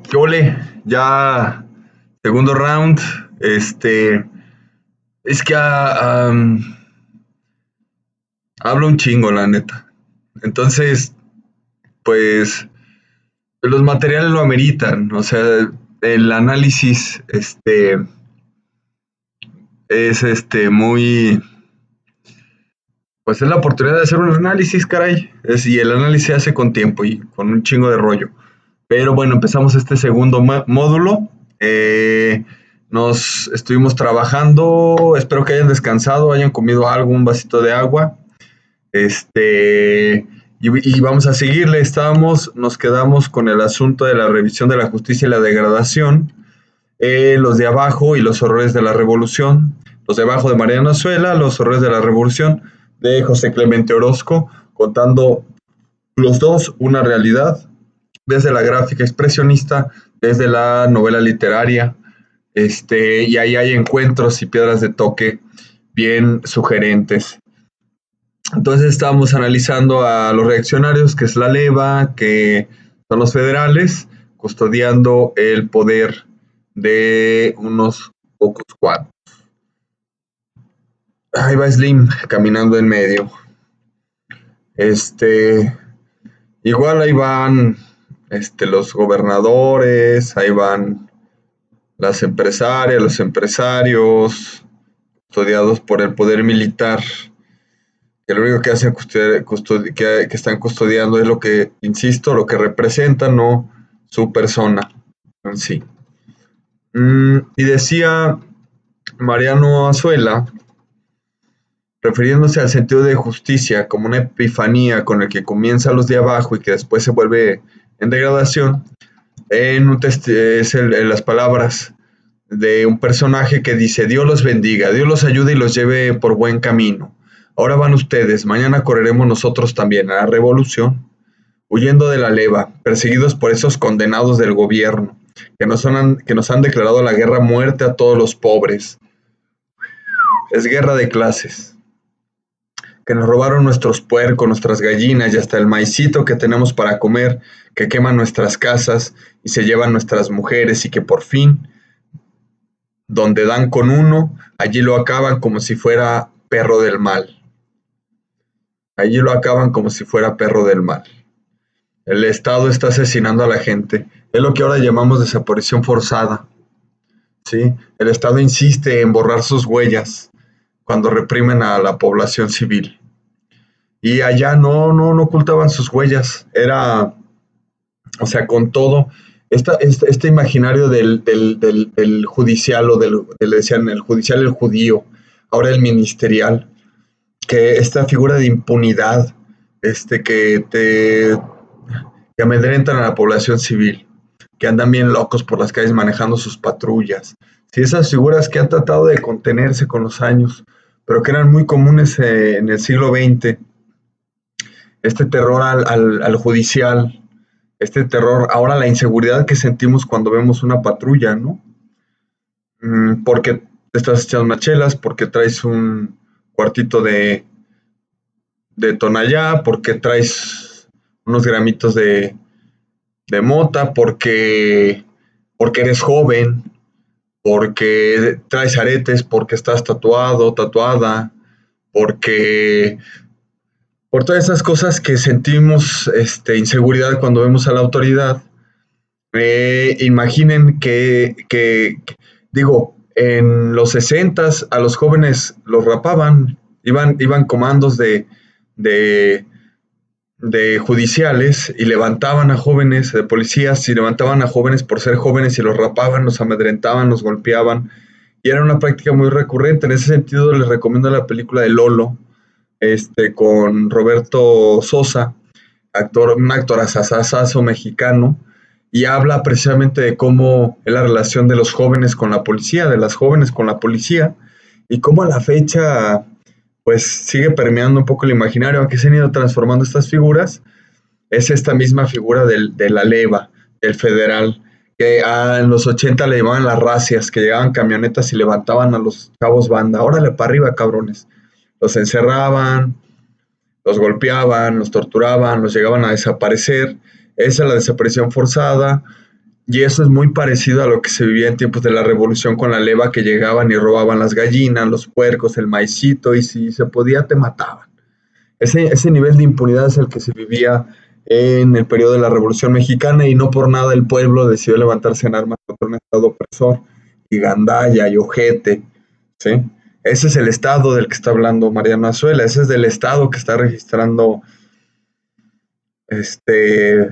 ¿Qué ole? Ya, segundo round. Es que hablo un chingo, la neta. Entonces, pues, los materiales lo ameritan. O sea, el análisis, es muy. Pues es la oportunidad de hacer un análisis, caray. Y el análisis se hace con tiempo y con un chingo de rollo. Pero bueno, empezamos este segundo módulo. Eh, Nos estuvimos trabajando. Espero que hayan descansado, hayan comido algo, un vasito de agua. Y vamos a seguirle. Nos quedamos con el asunto de la revisión de la justicia y la degradación. Los de abajo y los horrores de la revolución. Los de abajo de Mariano Azuela, los horrores de la revolución de José Clemente Orozco, contando los dos una realidad desde la gráfica expresionista, desde la novela literaria, y ahí hay encuentros y piedras de toque bien sugerentes. Entonces estábamos analizando a los reaccionarios, que es la leva, que son los federales, custodiando el poder de unos pocos cuantos. Ahí va Slim caminando en medio. Igual ahí van los gobernadores, ahí van las empresarias, los empresarios, custodiados por el poder militar, que lo único que hacen que están custodiando es lo que, insisto, lo que representa, no su persona en sí. Y decía Mariano Azuela, refiriéndose al sentido de justicia como una epifanía con el que comienza los de abajo y que después se vuelve en degradación, las palabras de un personaje que dice: Dios los bendiga, Dios los ayude y los lleve por buen camino. Ahora van ustedes, mañana correremos nosotros también a la revolución, huyendo de la leva, perseguidos por esos condenados del gobierno, que nos han declarado la guerra a muerte a todos los pobres. Es guerra de clases. Que nos robaron nuestros puercos, nuestras gallinas y hasta el maicito que tenemos para comer, que queman nuestras casas y se llevan nuestras mujeres y que por fin, donde dan con uno, allí lo acaban como si fuera perro del mal. Allí lo acaban como si fuera perro del mal. El Estado está asesinando a la gente. Es lo que ahora llamamos desaparición forzada. ¿Sí? El Estado insiste en borrar sus huellas cuando reprimen a la población civil. Y allá no ocultaban sus huellas. Era, o sea, con todo, este imaginario del judicial, o le decían el judicial, el judío, ahora el ministerial, que esta figura de impunidad, que amedrentan a la población civil, que andan bien locos por las calles manejando sus patrullas. Sí, esas figuras que han tratado de contenerse con los años, pero que eran muy comunes en el siglo XX. Este terror al judicial, este terror, ahora la inseguridad que sentimos cuando vemos una patrulla, ¿no? Porque te estás echando unas chelas, porque traes un cuartito de Tonallá, porque traes unos gramitos de mota, porque eres joven, porque traes aretes, porque estás tatuado, tatuada, por todas esas cosas que sentimos inseguridad cuando vemos a la autoridad. Imaginen digo, en los 60s a los jóvenes los rapaban, iban comandos de judiciales y levantaban a jóvenes, de policías, y levantaban a jóvenes por ser jóvenes y los rapaban, los amedrentaban, los golpeaban, y era una práctica muy recurrente. En ese sentido les recomiendo la película de Lolo, con Roberto Sosa, un actorazazazo mexicano, y habla precisamente de cómo es la relación de los jóvenes con la policía, de las jóvenes con la policía, y cómo a la fecha pues sigue permeando un poco el imaginario, aunque se han ido transformando estas figuras. Es esta misma figura de la leva, del federal, que en los 80 le llamaban las racias, que llegaban camionetas y levantaban a los chavos banda. Órale para arriba, cabrones. Los encerraban, los golpeaban, los torturaban, los llegaban a desaparecer. Esa es la desaparición forzada. Y eso es muy parecido a lo que se vivía en tiempos de la revolución con la leva, que llegaban y robaban las gallinas, los puercos, el maicito, y si se podía te mataban. Ese nivel de impunidad es el que se vivía en el periodo de la Revolución Mexicana, y no por nada el pueblo decidió levantarse en armas contra un estado opresor y gandalla y ojete, ¿sí? Ese es el estado del que está hablando Mariano Azuela, ese es del estado que está registrando este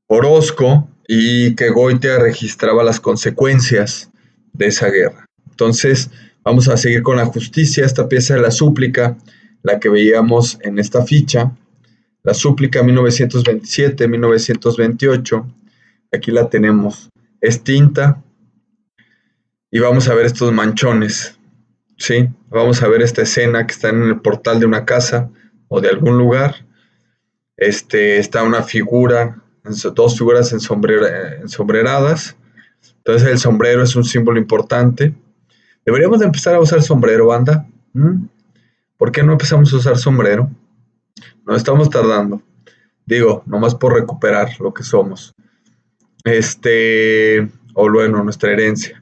Orozco, y que Goitia registraba las consecuencias de esa guerra. Entonces, vamos a seguir con la justicia, esta pieza de la súplica, la que veíamos en esta ficha, la súplica 1927-1928, aquí la tenemos, es tinta, y vamos a ver estos manchones, ¿sí? Vamos a ver esta escena que está en el portal de una casa o de algún lugar. Está una figura, dos figuras ensombreradas. Entonces el sombrero es un símbolo importante. Deberíamos de empezar a usar sombrero, banda. ¿Por qué no empezamos a usar sombrero? Nos estamos tardando. Digo, nomás por recuperar lo que somos. O bueno, nuestra herencia.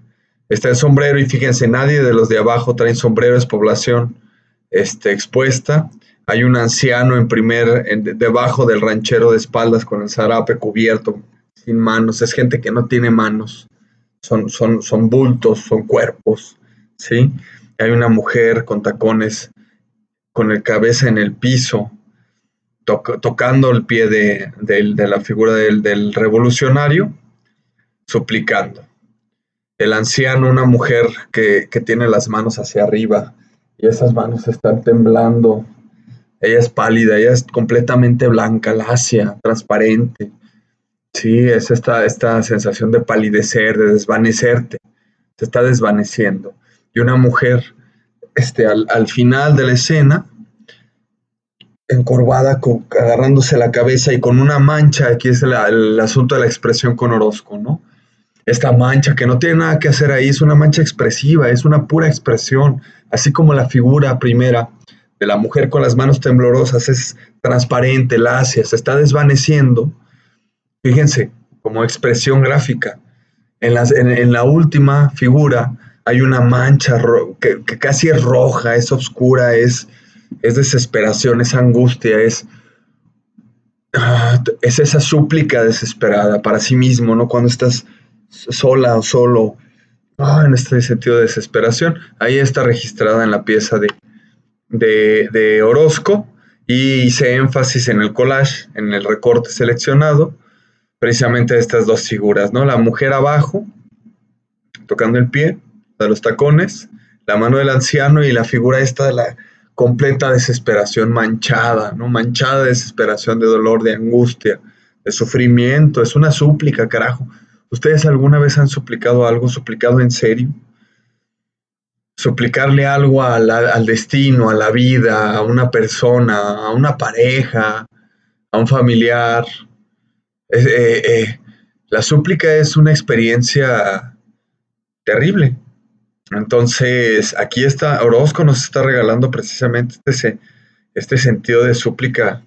Está el sombrero, y fíjense, nadie de los de abajo traen sombrero, es población expuesta. Hay un anciano debajo del ranchero de espaldas con el zarape cubierto, sin manos. Es gente que no tiene manos. Son bultos, son cuerpos, ¿sí? Hay una mujer con tacones, con la cabeza en el piso, tocando el pie de la figura del revolucionario, suplicando. El anciano, una mujer que tiene las manos hacia arriba, y esas manos están temblando. Ella es pálida, ella es completamente blanca, lacia, transparente. Sí, es esta sensación de palidecer, de desvanecerte. Se está desvaneciendo. Y una mujer, al final de la escena, encorvada, agarrándose la cabeza y con una mancha, aquí es el asunto de la expresión con Orozco, ¿no? Esta mancha que no tiene nada que hacer ahí, es una mancha expresiva, es una pura expresión, así como la figura primera de la mujer con las manos temblorosas es transparente, lacia, se está desvaneciendo. Fíjense, como expresión gráfica. En la última figura hay una mancha que casi es roja, es oscura, es desesperación, es angustia, es esa súplica desesperada para sí mismo, ¿no? Cuando estás sola o solo, en este sentido de desesperación, ahí está registrada en la pieza de Orozco, y hice énfasis en el collage, en el recorte seleccionado, precisamente de estas dos figuras, ¿no? La mujer abajo, tocando el pie de los tacones, la mano del anciano, y la figura esta de la completa desesperación manchada, ¿no? Manchada de desesperación, de dolor, de angustia, de sufrimiento. Es una súplica, carajo. ¿Ustedes alguna vez han suplicado algo, suplicado en serio? Suplicarle algo al destino, a la vida, a una persona, a una pareja, a un familiar. La súplica es una experiencia terrible. Entonces, aquí está, Orozco nos está regalando precisamente este sentido de súplica,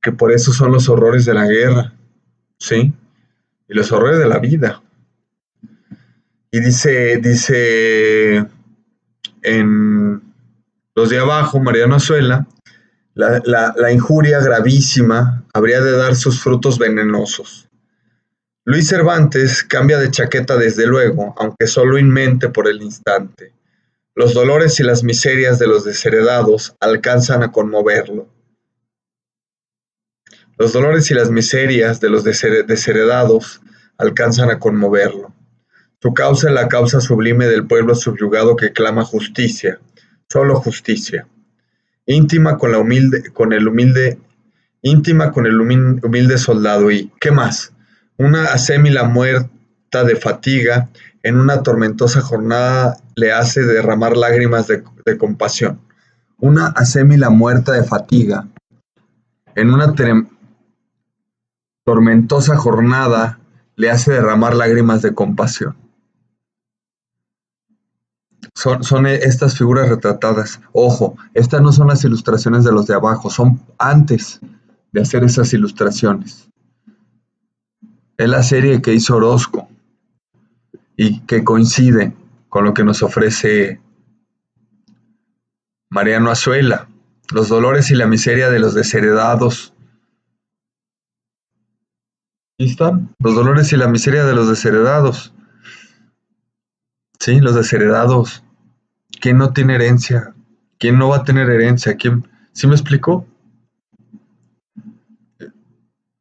que por eso son los horrores de la guerra, ¿sí? Y los horrores de la vida. Y dice en los de abajo, Mariano Azuela, la injuria gravísima habría de dar sus frutos venenosos. Luis Cervantes cambia de chaqueta desde luego, aunque solo en mente por el instante. Los dolores y las miserias de los desheredados alcanzan a conmoverlo. Los dolores y las miserias de los desheredados alcanzan a conmoverlo. Su causa es la causa sublime del pueblo subyugado que clama justicia, solo justicia. Íntima con el humilde soldado, y ¿qué más? Una acémila muerta de fatiga en una tormentosa jornada le hace derramar lágrimas de compasión. Una acémila muerta de fatiga en una tormentosa jornada le hace derramar lágrimas de compasión. Son estas figuras retratadas. Ojo, estas no son las ilustraciones de los de abajo, son antes de hacer esas ilustraciones. Es la serie que hizo Orozco y que coincide con lo que nos ofrece Mariano Azuela. Los dolores y la miseria de los desheredados. Ahí están, los dolores y la miseria de los desheredados. Sí, los desheredados. ¿Quién no tiene herencia? ¿Quién no va a tener herencia? ¿Quién? ¿Sí me explicó?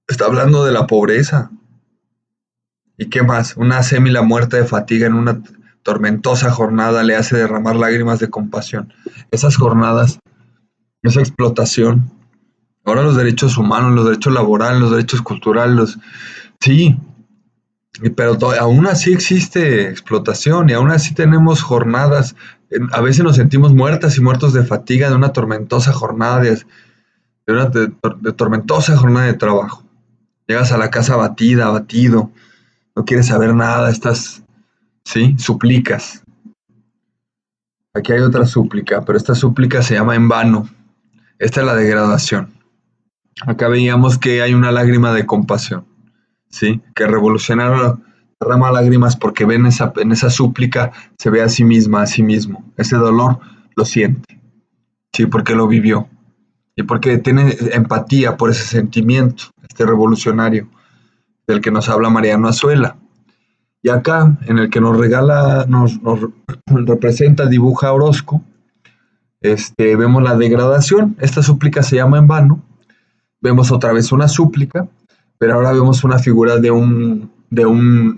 Está hablando de la pobreza. ¿Y qué más? Una sémila muerta de fatiga en una tormentosa jornada le hace derramar lágrimas de compasión. Esas jornadas, esa explotación. Ahora los derechos humanos, los derechos laborales, los derechos culturales, sí, pero aún así existe explotación y aún así tenemos jornadas. A veces nos sentimos muertas y muertos de fatiga de una tormentosa jornada de tormentosa jornada de trabajo. Llegas a la casa abatida, abatido, no quieres saber nada, estás, sí, suplicas. Aquí hay otra súplica, pero esta súplica se llama en vano. Esta es la degradación. Acá veíamos que hay una lágrima de compasión, ¿sí? Que revolucionario derrama lágrimas porque en esa súplica se ve a sí misma, a sí mismo. Ese dolor lo siente, ¿sí? Porque lo vivió y porque tiene empatía por ese sentimiento, este revolucionario del que nos habla Mariano Azuela. Y acá, en el que nos regala, nos representa, dibuja Orozco, vemos la degradación. Esta súplica se llama en vano. Vemos otra vez una súplica, pero ahora vemos una figura de un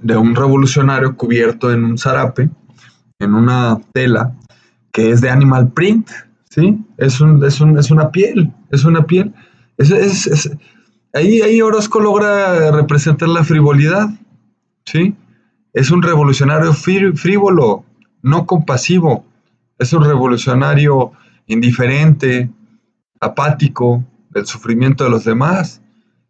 revolucionario cubierto en un zarape, en una tela que es de animal print, ¿sí? Es una piel, es una piel. Ahí Orozco logra representar la frivolidad, ¿sí? Es un revolucionario frívolo, no compasivo. Es un revolucionario indiferente, apático del sufrimiento de los demás.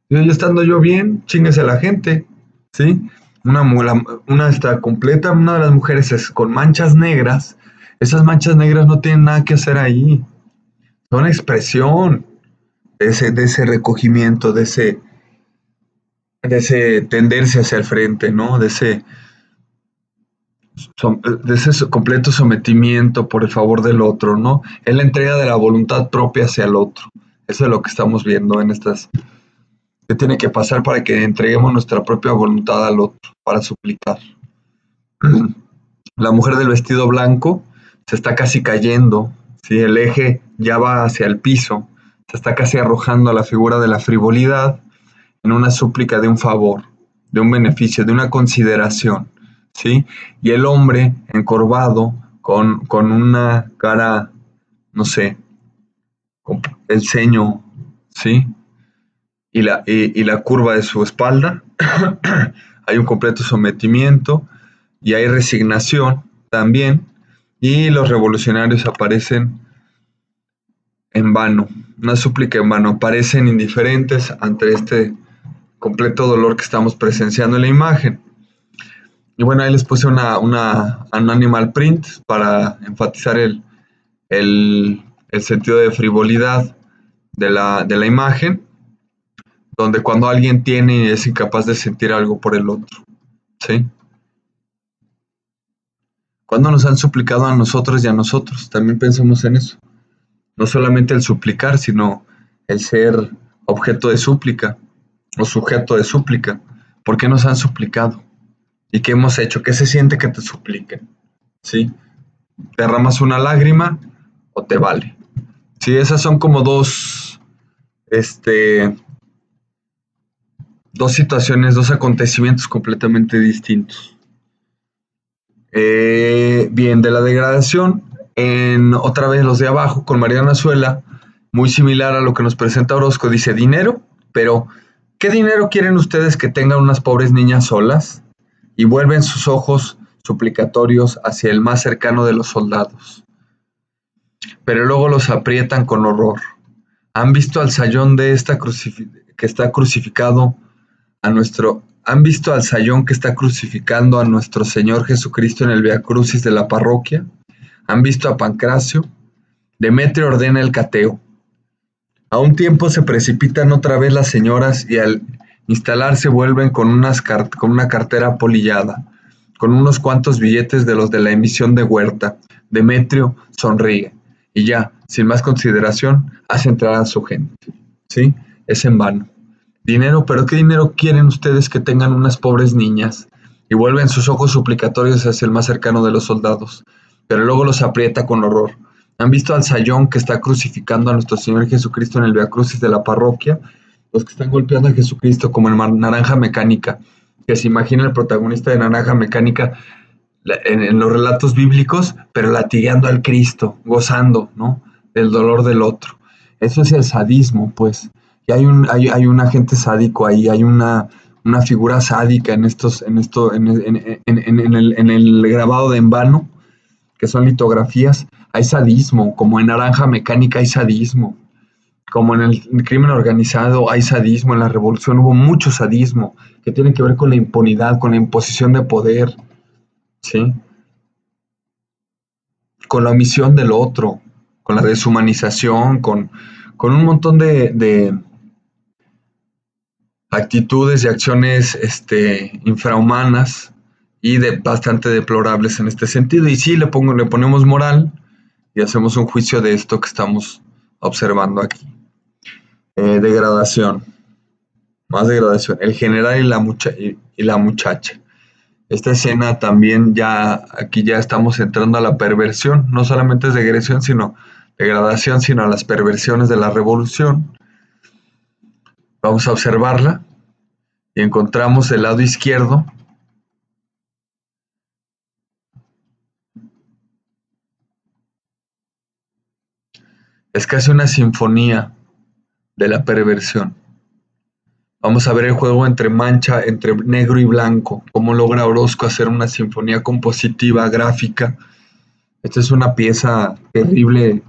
Yo estando yo bien, chíngase a la gente, ¿sí? Una está completa, una de las mujeres es con manchas negras. Esas manchas negras no tienen nada que hacer ahí. Son expresión de ese recogimiento, de ese tenderse hacia el frente, ¿no? De ese completo sometimiento por el favor del otro, ¿no? Es la entrega de la voluntad propia hacia el otro. Eso es lo que estamos viendo en estas. ¿Qué tiene que pasar para que entreguemos nuestra propia voluntad al otro, para suplicar? La mujer del vestido blanco se está casi cayendo, ¿sí? El eje ya va hacia el piso, se está casi arrojando a la figura de la frivolidad en una súplica de un favor, de un beneficio, de una consideración, ¿sí? Y el hombre encorvado, con una cara, no sé, con el ceño, ¿sí? Y la curva de su espalda, hay un completo sometimiento y hay resignación también, y los revolucionarios aparecen en vano, una súplica en vano, aparecen indiferentes ante este completo dolor que estamos presenciando en la imagen. Y bueno, ahí les puse un animal print para enfatizar el sentido de frivolidad de la imagen, donde cuando alguien tiene es incapaz de sentir algo por el otro, ¿sí? Cuando nos han suplicado a nosotros y a nosotros, también pensemos en eso. No solamente el suplicar, sino el ser objeto de súplica o sujeto de súplica. ¿Por qué nos han suplicado? ¿Y qué hemos hecho? ¿Qué se siente que te supliquen? ¿Sí? ¿Derramas una lágrima o te vale? Sí, esas son como dos situaciones, dos acontecimientos completamente distintos. Bien, de la degradación, otra vez los de abajo, con Mariano Azuela, muy similar a lo que nos presenta Orozco, dice dinero, pero ¿qué dinero quieren ustedes que tengan unas pobres niñas solas? Y vuelven sus ojos suplicatorios hacia el más cercano de los soldados. Pero luego los aprietan con horror. ¿Han visto al sayón que está crucificado a nuestro... ¿Han visto al sayón que está crucificando a nuestro Señor Jesucristo en el Via Crucis de la parroquia? ¿Han visto a Pancracio? Demetrio ordena el cateo. A un tiempo se precipitan otra vez las señoras Instalarse vuelven con una cartera polillada, con unos cuantos billetes de los de la emisión de Huerta. Demetrio sonríe y ya, sin más consideración, hace entrar a su gente. ¿Sí? Es en vano. Dinero, pero ¿qué dinero quieren ustedes que tengan unas pobres niñas? Y vuelven sus ojos suplicatorios hacia el más cercano de los soldados, pero luego los aprieta con horror. ¿Han visto al sayón que está crucificando a nuestro Señor Jesucristo en el Via Crucis de la parroquia? Los que están golpeando a Jesucristo como en Naranja Mecánica, que se imagina el protagonista de Naranja Mecánica en los relatos bíblicos, pero latigando al Cristo, gozando, ¿no? Del dolor del otro. Eso es el sadismo, pues. Y hay un agente sádico ahí, hay una figura sádica en el grabado de en vano, que son litografías. Hay sadismo, como en Naranja Mecánica hay sadismo, como en el crimen organizado hay sadismo, en la revolución hubo mucho sadismo, que tiene que ver con la impunidad, con la imposición de poder, ¿sí? Con la omisión del otro, con la deshumanización, con un montón de actitudes y acciones infrahumanas y bastante deplorables en este sentido. Y sí, le ponemos moral y hacemos un juicio de esto que estamos observando aquí. Degradación, más degradación. El general y la muchacha. Esta escena también aquí ya estamos entrando a la perversión, no solamente es degradación, sino a las perversiones de la revolución. Vamos a observarla y encontramos el lado izquierdo. Es casi una sinfonía de la perversión. Vamos a ver el juego entre negro y blanco, cómo logra Orozco hacer una sinfonía compositiva, gráfica. Esta es una pieza terrible,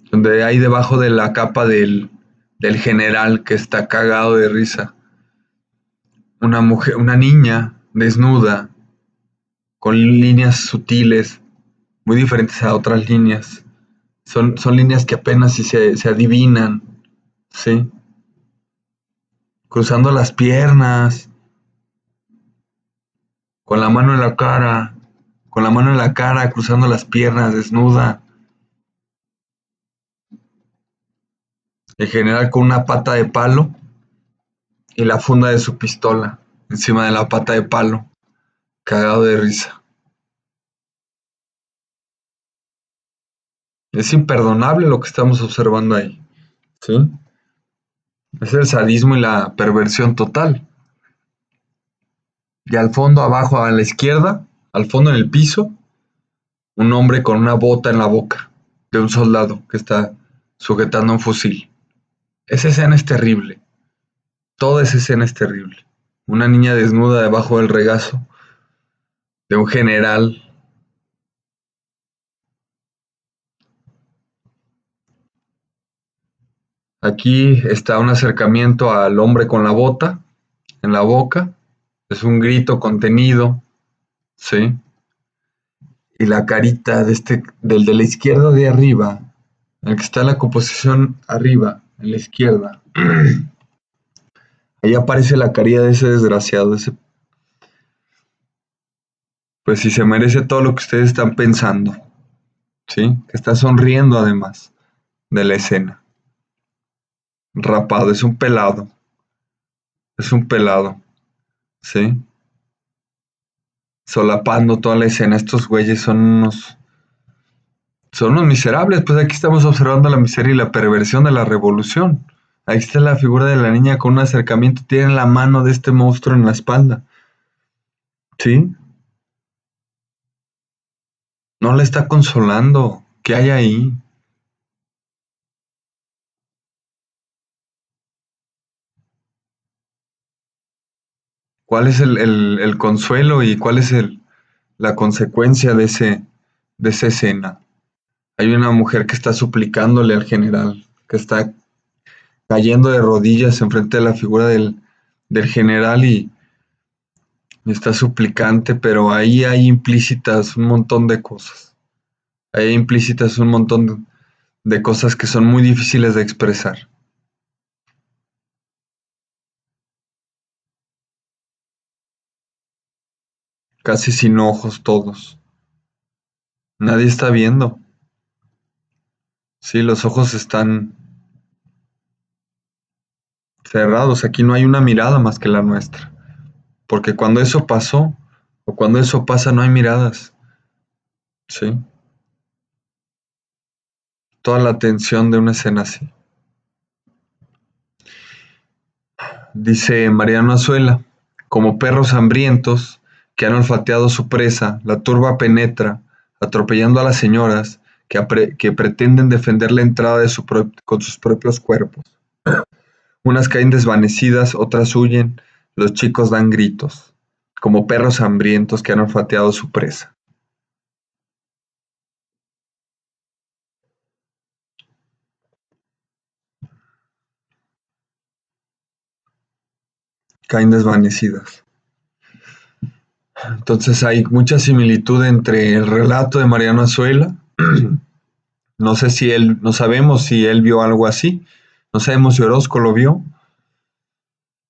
donde hay debajo de la capa del general que está cagado de risa, una niña desnuda, con líneas sutiles, muy diferentes a otras líneas. Son líneas que apenas si se adivinan, ¿sí? Cruzando las piernas, con la mano en la cara, cruzando las piernas, desnuda. El general con una pata de palo y la funda de su pistola encima de la pata de palo, cagado de risa. Es imperdonable lo que estamos observando ahí, ¿sí? Es el sadismo y la perversión total. Y al fondo, abajo, a la izquierda, al fondo en el piso, un hombre con una bota en la boca de un soldado que está sujetando un fusil. Esa escena es terrible. Toda esa escena es terrible. Una niña desnuda debajo del regazo de un general. Aquí está un acercamiento al hombre con la bota en la boca. Es un grito contenido, ¿sí? Y la carita del de la izquierda de arriba, el que está en la composición arriba, en la izquierda. Ahí aparece la carita de ese desgraciado, pues si se merece todo lo que ustedes están pensando, ¿sí? Que está sonriendo además de la escena. Rapado, es un pelado, ¿sí? Solapando toda la escena. Estos güeyes son unos miserables, pues aquí estamos observando la miseria y la perversión de la revolución. Ahí está la figura de la niña con un acercamiento, tiene la mano de este monstruo en la espalda, ¿sí? No la está consolando. ¿Qué hay ahí? ¿Cuál es el consuelo y cuál es la consecuencia de esa escena? Hay una mujer que está suplicándole al general, que está cayendo de rodillas enfrente de la figura del general y está suplicante, pero ahí hay implícitas un montón de cosas. Hay implícitas un montón de cosas que son muy difíciles de expresar. Casi sin ojos todos. Nadie está viendo. Sí, los ojos están cerrados. Aquí no hay una mirada más que la nuestra. Porque cuando eso pasó, o cuando eso pasa, no hay miradas. Sí. Toda la tensión de una escena así. Dice Mariano Azuela, como perros hambrientos que han olfateado su presa, la turba penetra, atropellando a las señoras que pretenden defender la entrada con sus propios cuerpos. Unas caen desvanecidas, otras huyen, los chicos dan gritos, como perros hambrientos que han olfateado su presa. Caen desvanecidas. Entonces hay mucha similitud entre el relato de Mariano Azuela. No sé si él, no sabemos si él vio algo así, no sabemos si Orozco lo vio,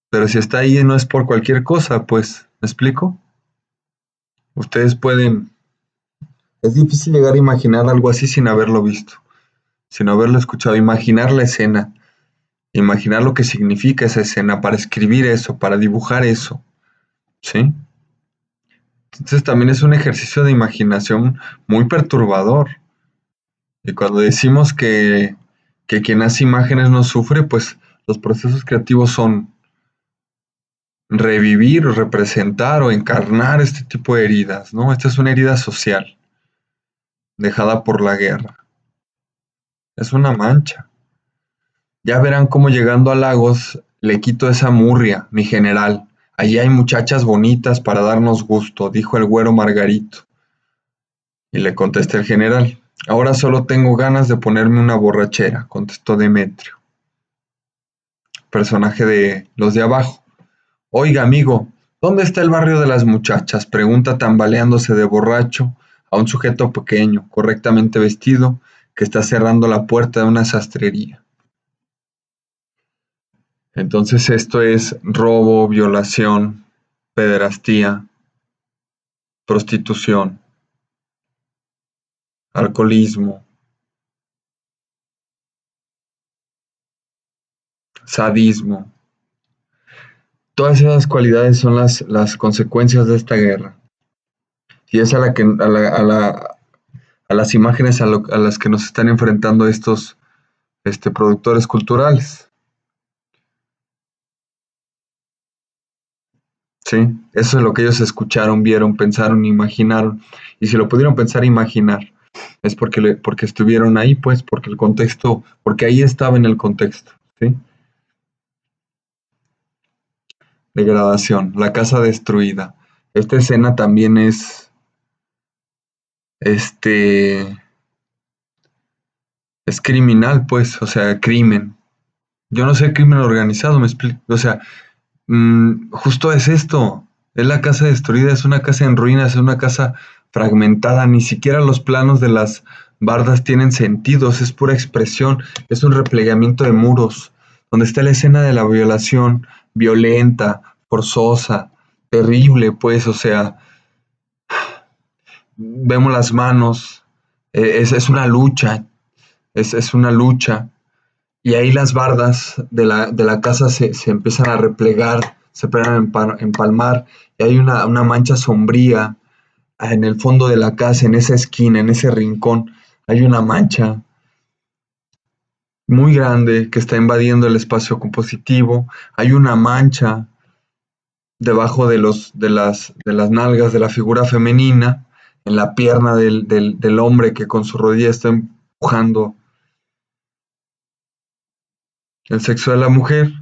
pero si está ahí no es por cualquier cosa, pues, ¿me explico? Ustedes pueden, es difícil llegar a imaginar algo así sin haberlo visto, sin haberlo escuchado, imaginar la escena, imaginar lo que significa esa escena, para escribir eso, para dibujar eso, ¿sí? Entonces también es un ejercicio de imaginación muy perturbador. Y cuando decimos que quien hace imágenes no sufre, pues los procesos creativos son revivir, representar o encarnar este tipo de heridas, ¿no? Esta es una herida social dejada por la guerra. Es una mancha. Ya verán cómo llegando a Lagos le quito esa murria, mi general. Allí hay muchachas bonitas para darnos gusto, dijo el güero Margarito. Y le contesta el general. Ahora solo tengo ganas de ponerme una borrachera, contestó Demetrio, personaje de Los de Abajo. Oiga, amigo, ¿dónde está el barrio de las muchachas? Pregunta tambaleándose de borracho a un sujeto pequeño, correctamente vestido, que está cerrando la puerta de una sastrería. Entonces esto es robo, violación, pederastía, prostitución, alcoholismo, sadismo. Todas esas cualidades son las consecuencias de esta guerra. Y es a la que, a las imágenes a las que nos están enfrentando estos productores culturales. Sí, eso es lo que ellos escucharon, vieron, pensaron, imaginaron. Y si lo pudieron pensar e imaginar, es porque estuvieron ahí, pues, porque el contexto, porque ahí estaba en el contexto, ¿sí? Degradación, la casa destruida. Esta escena también este, es criminal, pues, o sea, crimen. Yo no sé crimen organizado, me explico. O sea, justo es esto. Es la casa destruida, es una casa en ruinas, es una casa fragmentada. Ni siquiera los planos de las bardas tienen sentidos, es pura expresión. Es un replegamiento de muros, donde está la escena de la violación violenta, forzosa, terrible, pues, o sea, vemos las manos, es una lucha, es una lucha. Y ahí las bardas de la casa se empiezan a replegar, se empiezan a empalmar, y hay una mancha sombría en el fondo de la casa, en esa esquina, en ese rincón, hay una mancha muy grande que está invadiendo el espacio compositivo, hay una mancha debajo de las nalgas de la figura femenina, en la pierna del hombre que con su rodilla está empujando el sexo de la mujer.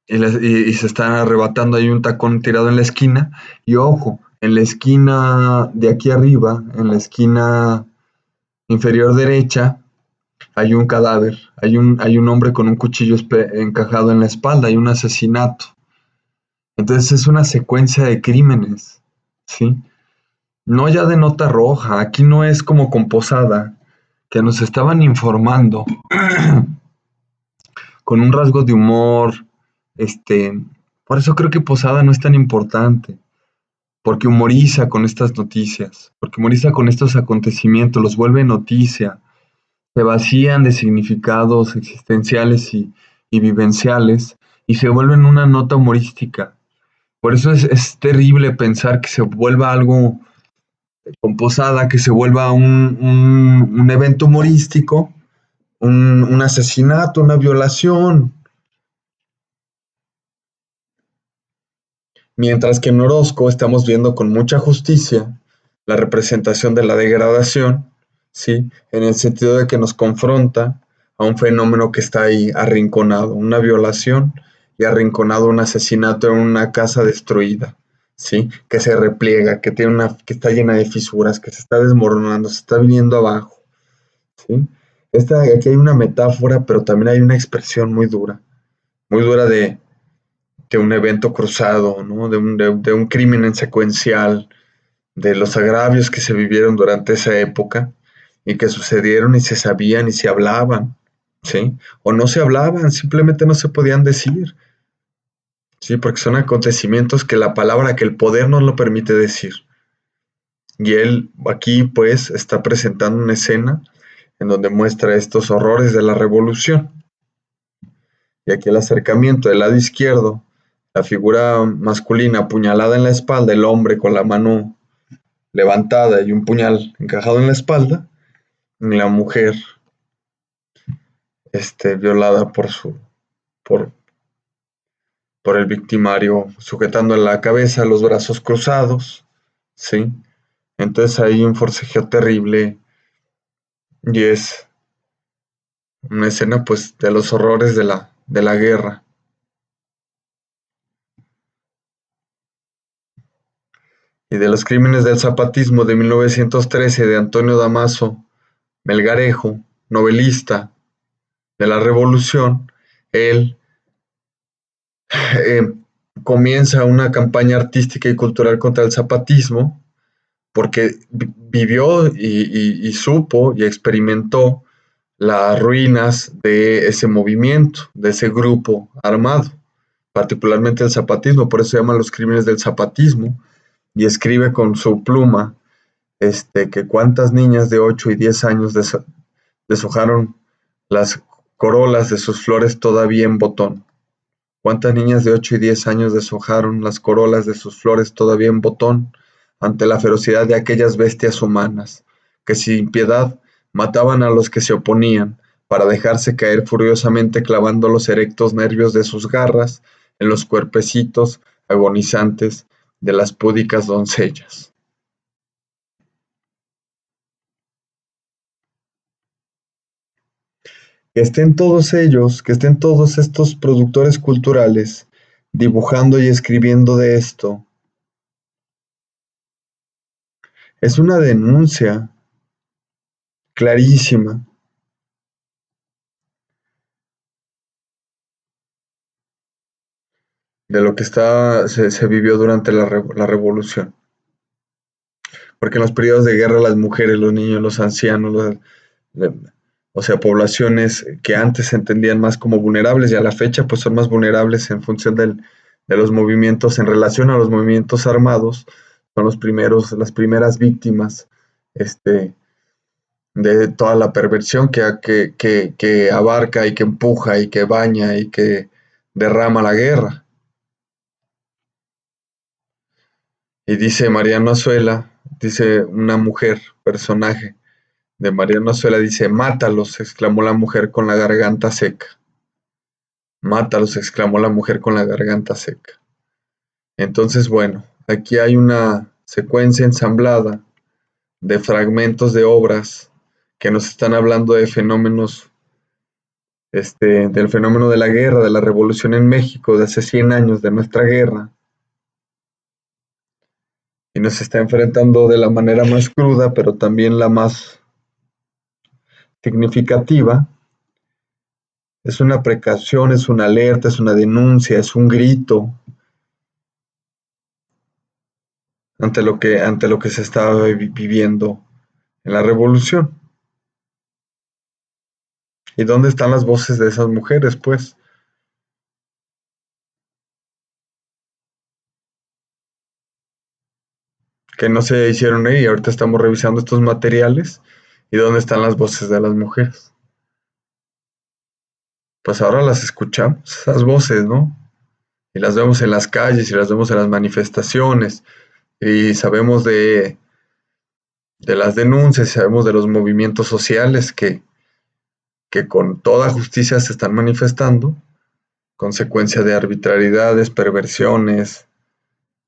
Y se están arrebatando, hay un tacón tirado en la esquina, y ojo, en la esquina de aquí arriba, en la esquina inferior derecha, hay un cadáver, hay un hombre con un cuchillo encajado en la espalda, hay un asesinato. Entonces es una secuencia de crímenes, ¿sí? No ya de nota roja, aquí no es como con Posada, que nos estaban informando con un rasgo de humor, este, por eso creo que Posada no es tan importante, porque humoriza con estas noticias, porque humoriza con estos acontecimientos, los vuelve noticia, se vacían de significados existenciales y vivenciales y se vuelven una nota humorística. Por eso es terrible pensar que se vuelva algo con Posada, que se vuelva un evento humorístico, un asesinato, una violación. Mientras que en Orozco estamos viendo con mucha justicia la representación de la degradación, ¿sí? En el sentido de que nos confronta a un fenómeno que está ahí arrinconado, una violación y arrinconado un asesinato en una casa destruida, ¿sí? Que se repliega, que está llena de fisuras, que se está desmoronando, se está viniendo abajo, ¿sí? Aquí hay una metáfora, pero también hay una expresión muy dura de un evento cruzado, ¿no? De un crimen en secuencial, de los agravios que se vivieron durante esa época y que sucedieron y se sabían y se hablaban, ¿sí? O no se hablaban, simplemente no se podían decir, ¿sí? Porque son acontecimientos que la palabra, que el poder no lo permite decir. Y él aquí pues está presentando una escena en donde muestra estos horrores de la revolución. Y aquí el acercamiento del lado izquierdo, la figura masculina apuñalada en la espalda, el hombre con la mano levantada y un puñal encajado en la espalda, y la mujer violada por, por el victimario, sujetando la cabeza, los brazos cruzados, ¿sí? Entonces hay un forcejeo terrible y es una escena pues de los horrores de la guerra. Y de los crímenes del zapatismo de 1913 de Antonio Damaso Melgarejo, novelista de la Revolución, él eh, comienza una campaña artística y cultural contra el zapatismo porque vivió y supo y experimentó las ruinas de ese movimiento, de ese grupo armado, particularmente el zapatismo, por eso se llaman los crímenes del zapatismo, y escribe con su pluma que cuántas niñas de 8 y 10 años deshojaron las corolas de sus flores todavía en botón. Cuántas niñas de 8 y 10 años deshojaron las corolas de sus flores todavía en botón ante la ferocidad de aquellas bestias humanas, que sin piedad mataban a los que se oponían, para dejarse caer furiosamente clavando los erectos nervios de sus garras en los cuerpecitos agonizantes de las púdicas doncellas. Que estén todos ellos, que estén todos estos productores culturales dibujando y escribiendo de esto, es una denuncia clarísima de lo que se vivió durante la revolución. Porque en los periodos de guerra las mujeres, los niños, los ancianos, o sea, poblaciones que antes se entendían más como vulnerables y a la fecha pues son más vulnerables en función de los movimientos, en relación a los movimientos armados, son las primeras víctimas este, de toda la perversión que abarca y que empuja y que baña y que derrama la guerra. Y dice Mariano Azuela, dice una mujer, personaje de Mariano Azuela, dice, mátalos, exclamó la mujer con la garganta seca. Mátalos, exclamó la mujer con la garganta seca. Entonces, bueno, aquí hay una secuencia ensamblada de fragmentos de obras que nos están hablando de fenómenos, del fenómeno de la guerra, de la revolución en México, de hace 100 años de nuestra guerra, y nos está enfrentando de la manera más cruda, pero también la más significativa. Es una precaución, es una alerta, es una denuncia, es un grito ante lo que se estaba viviendo en la revolución. ¿Y dónde están las voces de esas mujeres, pues? Que no se hicieron ahí. Ahorita estamos revisando estos materiales. ¿Y dónde están las voces de las mujeres? Pues ahora las escuchamos, esas voces, ¿no? Y las vemos en las calles y las vemos en las manifestaciones. Y sabemos de las denuncias, sabemos de los movimientos sociales que con toda justicia se están manifestando, consecuencia de arbitrariedades, perversiones,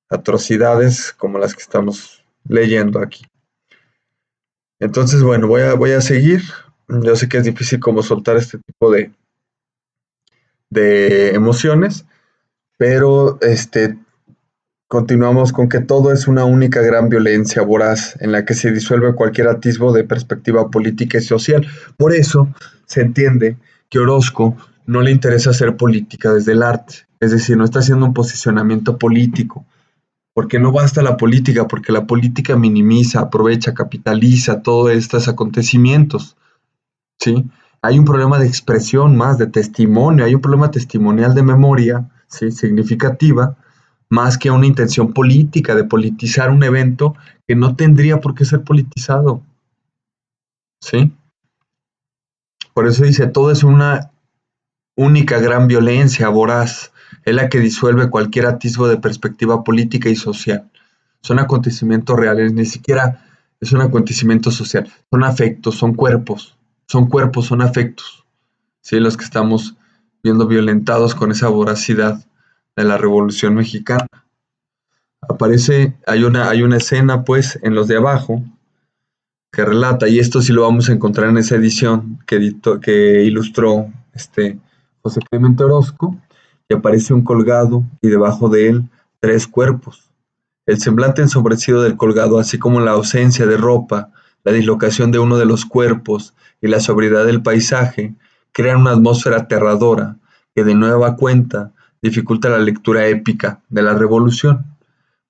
atrocidades como las que estamos leyendo aquí. Entonces, bueno, voy a seguir. Yo sé que es difícil como soltar este tipo de emociones, pero continuamos con que todo es una única gran violencia voraz en la que se disuelve cualquier atisbo de perspectiva política y social. Por eso se entiende que Orozco no le interesa hacer política desde el arte, es decir, no está haciendo un posicionamiento político, porque no basta la política, porque la política minimiza, aprovecha, capitaliza todos estos acontecimientos, ¿sí? Hay un problema de expresión más, de testimonio, hay un problema testimonial de memoria, ¿sí? Significativa, más que una intención política de politizar un evento que no tendría por qué ser politizado, ¿sí? Por eso dice, todo es una única gran violencia voraz, es la que disuelve cualquier atisbo de perspectiva política y social. Son acontecimientos reales, ni siquiera es un acontecimiento social, son afectos, son cuerpos, son afectos, ¿sí? Los que estamos viendo violentados con esa voracidad de la Revolución Mexicana. Hay una escena pues en los de abajo que relata, y esto sí lo vamos a encontrar en esa edición que ilustró José Clemente Orozco, y aparece un colgado y debajo de él tres cuerpos. El semblante ensombrecido del colgado, así como la ausencia de ropa, la dislocación de uno de los cuerpos y la sobriedad del paisaje, crean una atmósfera aterradora que de nueva cuenta dificulta la lectura épica de la revolución.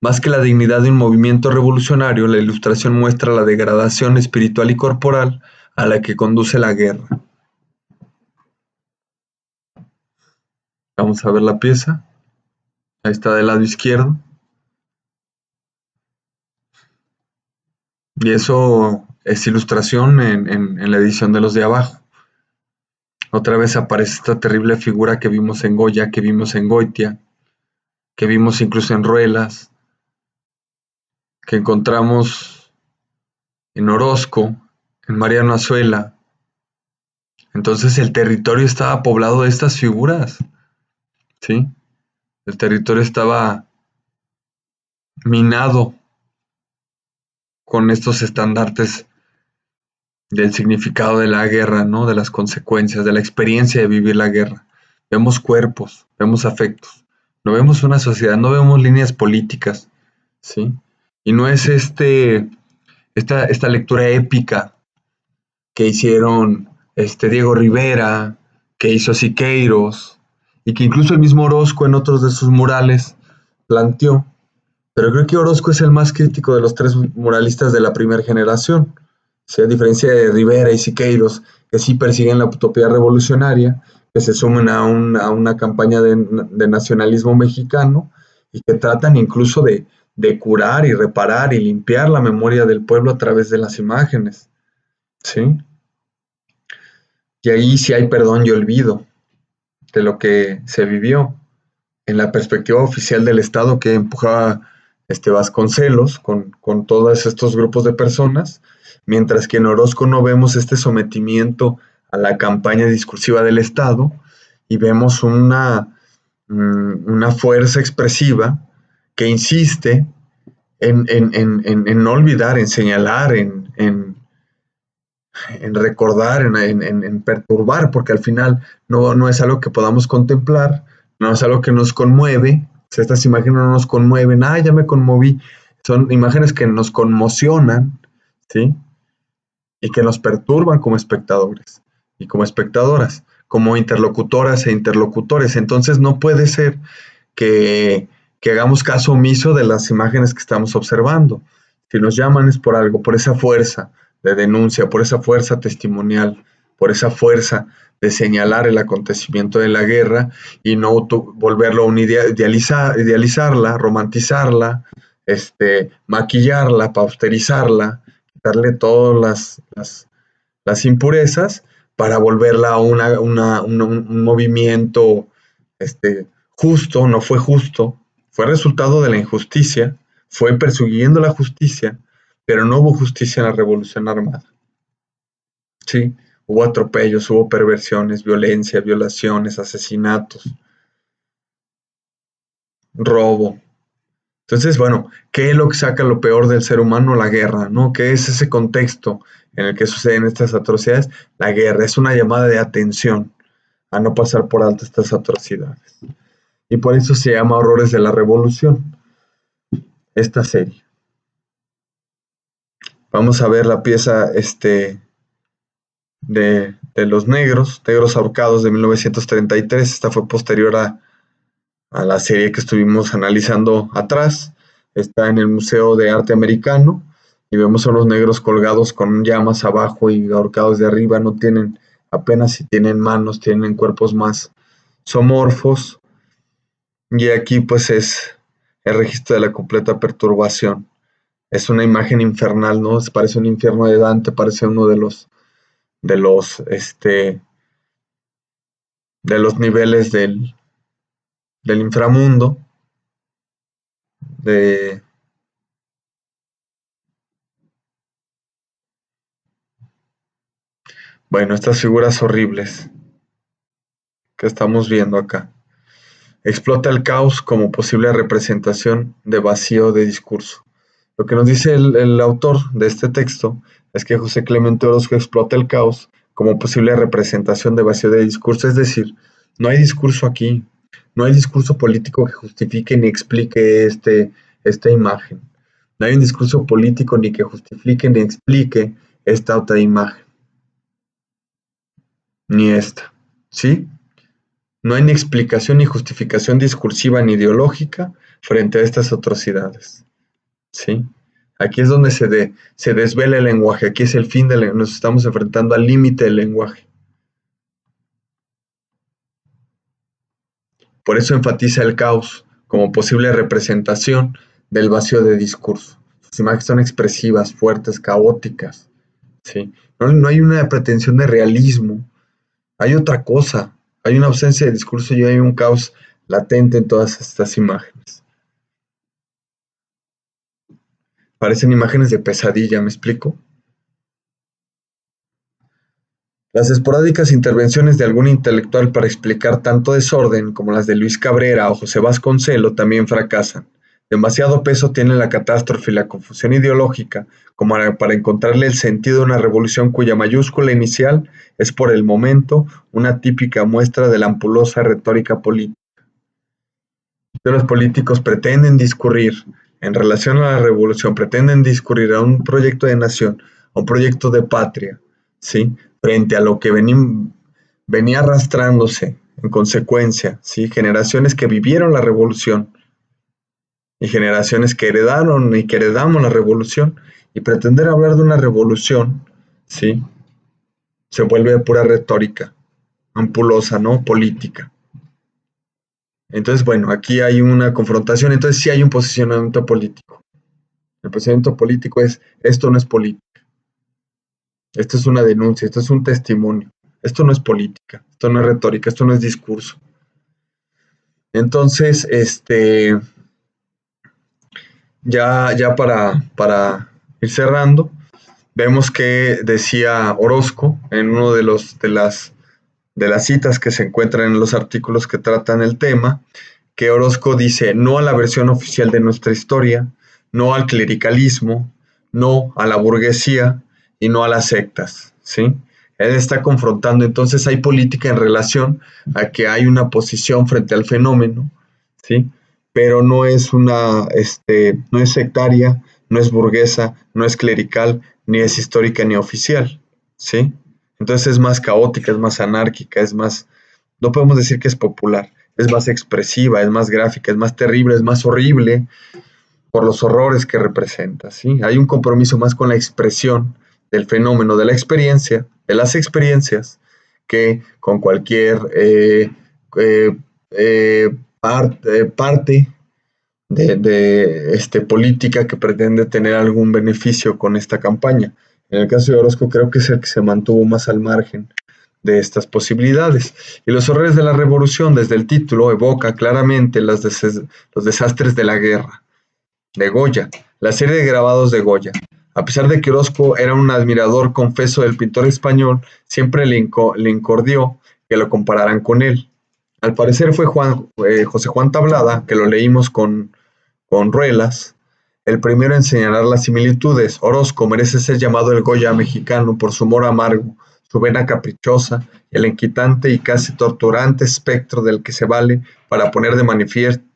Más que la dignidad de un movimiento revolucionario, la ilustración muestra la degradación espiritual y corporal a la que conduce la guerra. Vamos a ver la pieza. Ahí está del lado izquierdo. Y eso es ilustración en la edición de los de abajo. Otra vez aparece esta terrible figura que vimos en Goya, que vimos en Goitia, que vimos incluso en Ruelas, que encontramos en Orozco, en Mariano Azuela. Entonces el territorio estaba poblado de estas figuras, ¿sí? El territorio estaba minado con estos estandartes del significado de la guerra, ¿no? De las consecuencias, de la experiencia de vivir la guerra. Vemos cuerpos, vemos afectos, no vemos una sociedad, no vemos líneas políticas, ¿sí? Y no es esta lectura épica que hicieron Diego Rivera, que hizo Siqueiros, y que incluso el mismo Orozco en otros de sus murales planteó. Pero creo que Orozco es el más crítico de los tres muralistas de la primera generación. O sea, a diferencia de Rivera y Siqueiros, que sí persiguen la utopía revolucionaria, que se sumen a una campaña de nacionalismo mexicano y que tratan incluso de curar y reparar y limpiar la memoria del pueblo a través de las imágenes, ¿sí? Y ahí sí hay perdón y olvido de lo que se vivió en la perspectiva oficial del Estado que empujaba Vasconcelos con todos estos grupos de personas, mientras que en Orozco no vemos este sometimiento a la campaña discursiva del Estado y vemos una fuerza expresiva que insiste en no olvidar, en señalar, en recordar, en perturbar, porque al final no es algo que podamos contemplar, no es algo que nos conmueve. O sea, estas imágenes no nos conmueven, ya me conmoví. Son imágenes que nos conmocionan, ¿sí? Y que nos perturban como espectadores y como espectadoras, como interlocutoras e interlocutores. Entonces no puede ser que hagamos caso omiso de las imágenes que estamos observando. Si nos llaman es por algo, por esa fuerza de denuncia, por esa fuerza testimonial, por esa fuerza de señalar el acontecimiento de la guerra y no volverlo a idealizarla, romantizarla, maquillarla, pausterizarla, darle todas las impurezas para volverla a un movimiento justo. No fue justo, fue resultado de la injusticia, fue persiguiendo la justicia, pero no hubo justicia en la Revolución Armada. Sí, hubo atropellos, hubo perversiones, violencia, violaciones, asesinatos, robo. Entonces, bueno, ¿qué es lo que saca lo peor del ser humano? La guerra, ¿no? ¿Qué es ese contexto en el que suceden estas atrocidades? La guerra es una llamada de atención a no pasar por alto estas atrocidades. Y por eso se llama Horrores de la Revolución, esta serie. Vamos a ver la pieza de los negros ahorcados de 1933. Esta fue posterior a la serie que estuvimos analizando atrás. Está en el Museo de Arte Americano y vemos a los negros colgados con llamas abajo y ahorcados de arriba. No tienen, apenas si tienen manos, tienen cuerpos más zoomorfos. Y aquí pues es el registro de la completa perturbación. Es una imagen infernal, ¿no? Parece un infierno de Dante, parece uno de los niveles del inframundo, bueno, estas figuras horribles que estamos viendo acá. Explota el caos como posible representación de vacío de discurso. Lo que nos dice el autor de este texto es que José Clemente Orozco explota el caos como posible representación de vacío de discurso, es decir, no hay discurso aquí, no hay discurso político que justifique ni explique esta imagen. No hay un discurso político ni que justifique ni explique esta otra imagen. Ni esta, ¿sí? No hay ni explicación ni justificación discursiva ni ideológica frente a estas atrocidades, ¿sí? Aquí es donde se desvela el lenguaje, aquí es el fin nos estamos enfrentando al límite del lenguaje. Por eso enfatiza el caos como posible representación del vacío de discurso. Sus imágenes son expresivas, fuertes, caóticas, ¿sí? No hay una pretensión de realismo, hay otra cosa, hay una ausencia de discurso y hay un caos latente en todas estas imágenes. Parecen imágenes de pesadilla, ¿me explico? Las esporádicas intervenciones de algún intelectual para explicar tanto desorden como las de Luis Cabrera o José Vasconcelo también fracasan. Demasiado peso tiene la catástrofe y la confusión ideológica como para encontrarle el sentido de una revolución cuya mayúscula inicial es por el momento una típica muestra de la ampulosa retórica política. Los políticos pretenden discurrir en relación a la revolución, pretenden discurrir a un proyecto de nación, a un proyecto de patria, ¿sí? Frente a lo que venía arrastrándose en consecuencia, ¿sí? Generaciones que vivieron la revolución y generaciones que heredaron y que heredamos la revolución, y pretender hablar de una revolución, ¿sí? Se vuelve pura retórica, ampulosa, ¿no? Política. Entonces, bueno, aquí hay una confrontación, entonces sí hay un posicionamiento político. El posicionamiento político es, esto no es política, esto es una denuncia, esto es un testimonio, esto no es política, esto no es retórica, esto no es discurso. Entonces, ya para ir cerrando, vemos que decía Orozco en uno de las citas que se encuentran en los artículos que tratan el tema, que Orozco dice no a la versión oficial de nuestra historia, no al clericalismo, no a la burguesía y no a las sectas, ¿sí? Él está confrontando, entonces hay política en relación a que hay una posición frente al fenómeno, ¿sí? Pero no es no es sectaria, no es burguesa, no es clerical, ni es histórica ni oficial, ¿sí? Entonces es más caótica, es más anárquica, es más, no podemos decir que es popular, es más expresiva, es más gráfica, es más terrible, es más horrible por los horrores que representa, ¿sí? Hay un compromiso más con la expresión del fenómeno, de la experiencia, de las experiencias, que con cualquier parte de política que pretende tener algún beneficio con esta campaña. En el caso de Orozco creo que es el que se mantuvo más al margen de estas posibilidades. Y los horrores de la revolución, desde el título, evoca claramente los desastres de la guerra. De Goya, la serie de grabados de Goya. A pesar de que Orozco era un admirador confeso del pintor español, siempre le incordió que lo compararan con él. Al parecer fue José Juan Tablada, que lo leímos con Ruelas, el primero en señalar las similitudes. Orozco merece ser llamado el Goya mexicano por su humor amargo, su vena caprichosa, el inquietante y casi torturante espectro del que se vale para poner de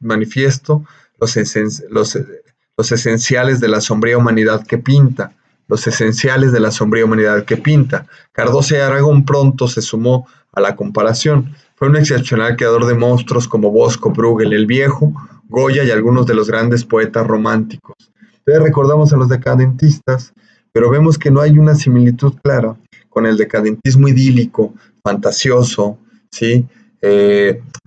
manifiesto los esenciales de la sombría humanidad que pinta. Los esenciales de la sombría humanidad que pinta. Cardoso y Aragón pronto se sumó a la comparación. Fue un excepcional creador de monstruos como Bosco, Bruegel, el Viejo, Goya y algunos de los grandes poetas románticos. Entonces recordamos a los decadentistas, pero vemos que no hay una similitud clara con el decadentismo idílico, fantasioso, ¿sí?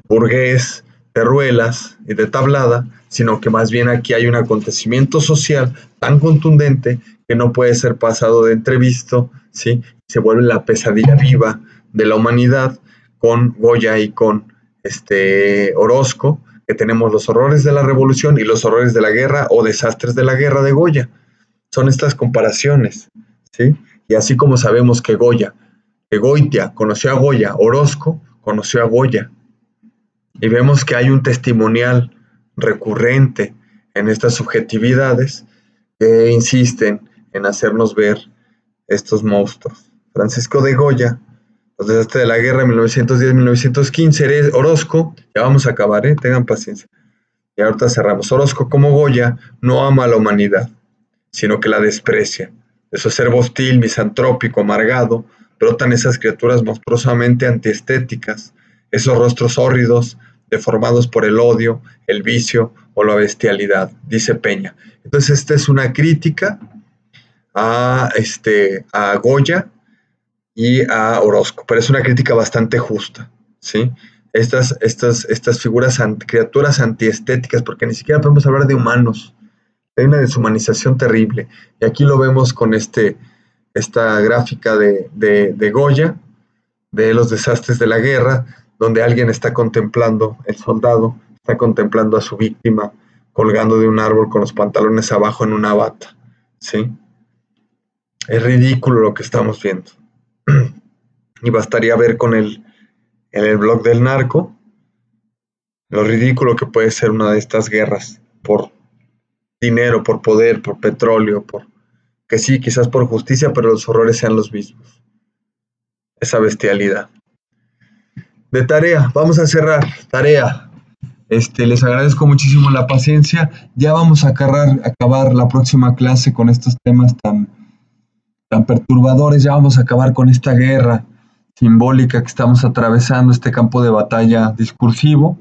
Burgués, de Ruelas y de Tablada, sino que más bien aquí hay un acontecimiento social tan contundente que no puede ser pasado de entrevisto, ¿sí? Se vuelve la pesadilla viva de la humanidad con Goya y con Orozco, que tenemos los horrores de la revolución y los horrores de la guerra o desastres de la guerra de Goya. Son estas comparaciones, ¿sí? Y así como sabemos que Goitia conoció a Goya, Orozco conoció a Goya. Y vemos que hay un testimonial recurrente en estas subjetividades que insisten en hacernos ver estos monstruos. Francisco de Goya, Los desastres de la guerra, 1910-1915, Orozco, ya vamos a acabar, tengan paciencia. Y ahorita cerramos. Orozco, como Goya, no ama a la humanidad, sino que la desprecia. De su acervo hostil, misantrópico, amargado, brotan esas criaturas monstruosamente antiestéticas, esos rostros hórridos, deformados por el odio, el vicio o la bestialidad, dice Peña. Entonces esta es una crítica a Goya y a Orozco, pero es una crítica bastante justa, ¿sí? Estas figuras, criaturas antiestéticas, porque ni siquiera podemos hablar de humanos, hay una deshumanización terrible, y aquí lo vemos con esta gráfica de Goya, de los desastres de la guerra, donde alguien está contemplando, el soldado está contemplando a su víctima colgando de un árbol con los pantalones abajo en una bata, ¿sí? Es ridículo lo que estamos viendo. Y bastaría ver en el blog del narco lo ridículo que puede ser una de estas guerras por dinero, por poder, por petróleo, que sí, quizás por justicia, pero los horrores sean los mismos. Esa bestialidad. De tarea, vamos a cerrar, tarea. Les agradezco muchísimo la paciencia. Ya vamos a acabar la próxima clase con estos temas tan perturbadores. Ya vamos a acabar con esta guerra simbólica que estamos atravesando, este campo de batalla discursivo.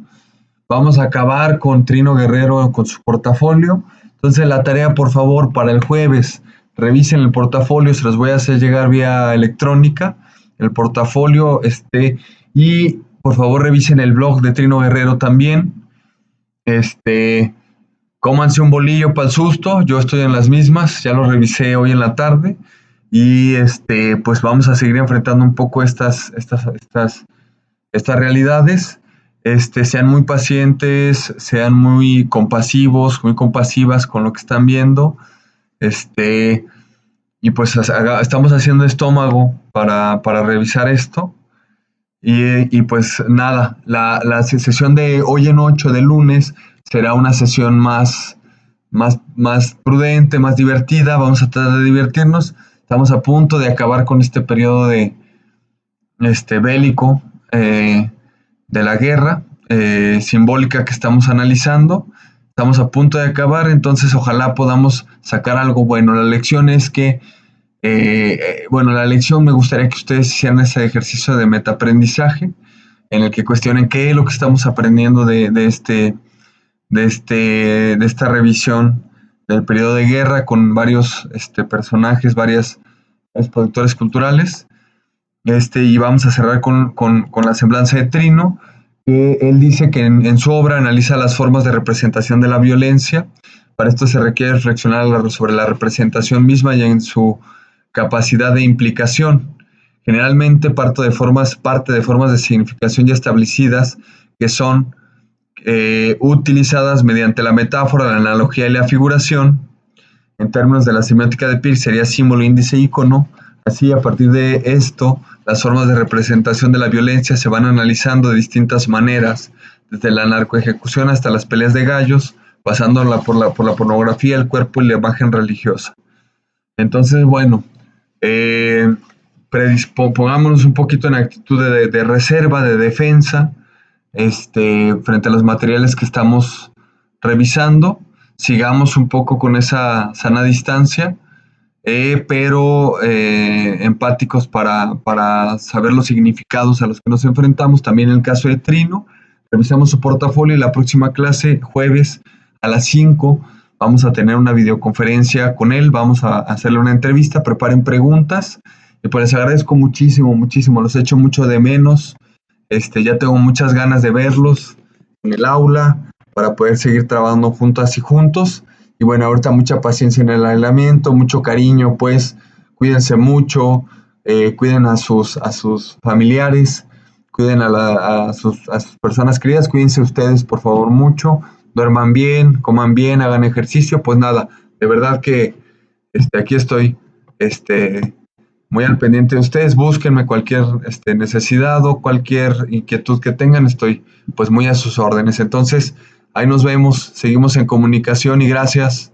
Vamos a acabar con Trino Guerrero con su portafolio. Entonces la tarea, por favor, para el jueves, revisen el portafolio, se los voy a hacer llegar vía electrónica, el portafolio, y por favor revisen el blog de Trino Guerrero también. Cómanse un bolillo para el susto, yo estoy en las mismas, ya lo revisé hoy en la tarde, y pues vamos a seguir enfrentando un poco estas realidades. Sean muy pacientes, sean muy compasivos, muy compasivas con lo que están viendo, y pues estamos haciendo estómago para revisar esto, y pues nada, la sesión de hoy en 8 de lunes será una sesión más prudente, más divertida, vamos a tratar de divertirnos, estamos a punto de acabar con este periodo de bélico, de la guerra simbólica que estamos analizando. Estamos a punto de acabar, entonces ojalá podamos sacar algo bueno. La lección es que, la lección me gustaría que ustedes hicieran ese ejercicio de metaaprendizaje en el que cuestionen qué es lo que estamos aprendiendo de esta revisión del periodo de guerra con varios personajes, varios productores culturales. y vamos a cerrar con la semblanza de Trino, que él dice que en su obra analiza las formas de representación de la violencia. Para esto se requiere reflexionar sobre la representación misma y en su capacidad de implicación. Generalmente parte de formas de significación ya establecidas que son utilizadas mediante la metáfora, la analogía y la figuración. En términos de la semiótica de Peirce sería símbolo, índice, ícono. Así, a partir de esto, las formas de representación de la violencia se van analizando de distintas maneras, desde la narcoejecución hasta las peleas de gallos, pasándola por la pornografía, el cuerpo y la imagen religiosa. Entonces, bueno, predispongámonos un poquito en actitud de reserva, de defensa, frente a los materiales que estamos revisando. Sigamos un poco con esa sana distancia, pero empáticos para saber los significados a los que nos enfrentamos. También en el caso de Trino, revisamos su portafolio y la próxima clase, jueves a las 5, vamos a tener una videoconferencia con él, vamos a hacerle una entrevista, preparen preguntas, y pues les agradezco muchísimo, muchísimo, los echo mucho de menos. Ya tengo muchas ganas de verlos en el aula para poder seguir trabajando juntas y juntos. Y bueno, ahorita mucha paciencia en el aislamiento, mucho cariño, pues cuídense mucho, cuiden a sus familiares, cuiden a sus personas queridas, cuídense ustedes por favor mucho, duerman bien, coman bien, hagan ejercicio. Pues nada, de verdad que aquí estoy, muy al pendiente de ustedes. Búsquenme cualquier necesidad o cualquier inquietud que tengan, estoy pues muy a sus órdenes. Entonces, ahí nos vemos, seguimos en comunicación y gracias.